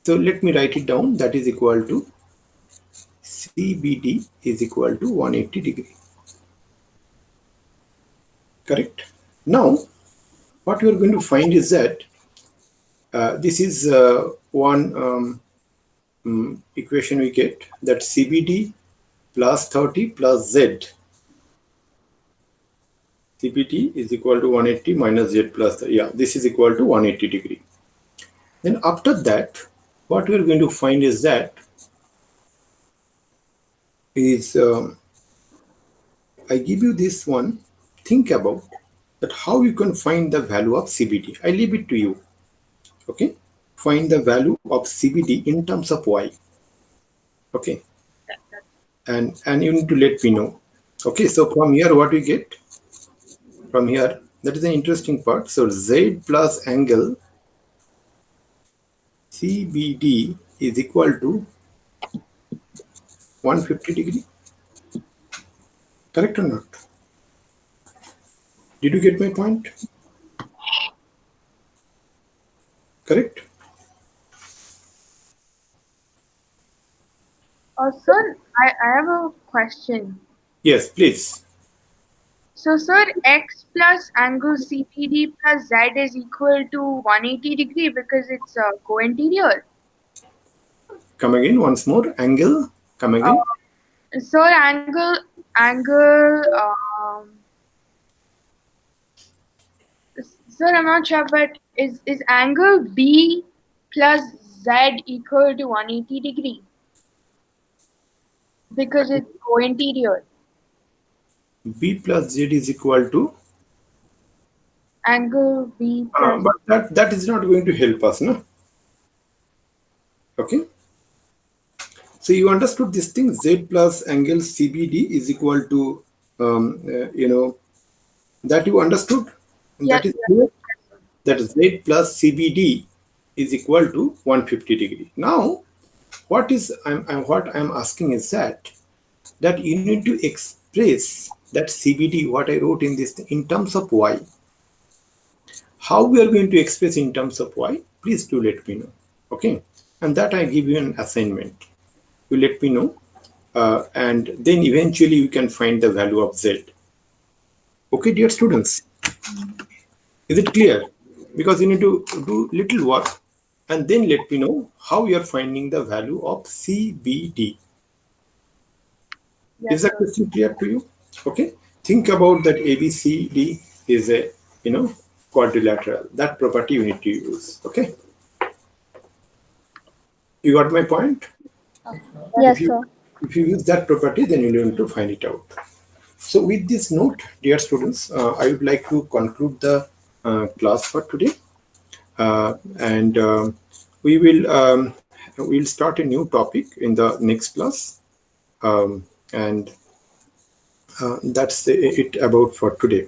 let me write it down, that is equal to CBD is equal to 180 degree. Correct. Now, what we are going to find is that this is one equation we get, that CBD plus 30 plus Z. CBD is equal to 180 minus Z plus, this is equal to 180 degree. Then after that, what we are going to find is that is I give you this one, think about that how you can find the value of CBD. I leave it to you. Okay, find the value of CBD in terms of Y. Okay, and you need to let me know. Okay, so from here what we get from here, that is the interesting part. So Z plus angle CBD is equal to 150 degree. Correct or not? Did you get my point? Correct? Sir, I have a question. Yes, please. So, sir, x plus angle CPD plus z is equal to 180 degree because it's co-interior. Come again once more. Angle. Come again. Sir, sir, I'm not sure, but is angle B plus Z equal to 180 degree? Because it's co-interior. B plus Z is equal to angle B plus. But that is not going to help us, no? Okay. So you understood this thing, Z plus angle CBD is equal to, that you understood? And Yes, that is yes, clear? yes, sir. That Z plus CBD is equal to 150 degree. Now, what I'm asking is that you need to express that CBD, what I wrote in this, in terms of Y. How we are going to express in terms of Y, please do let me know. Okay. And that I give you an assignment. You let me know. And then eventually you can find the value of Z. Okay, dear students. Is it clear? Because you need to do little work and then let me know how you are finding the value of CBD. Yes, Is that sir. question clear to you? Okay. Think about that ABCD is a quadrilateral. That property you need to use. Okay. You got my point? If Yes, you sir. if you use that property, then you'll be able to find it out. So with this note, dear students, I would like to conclude the class for today, and we will start a new topic in the next class, and that's it about for today.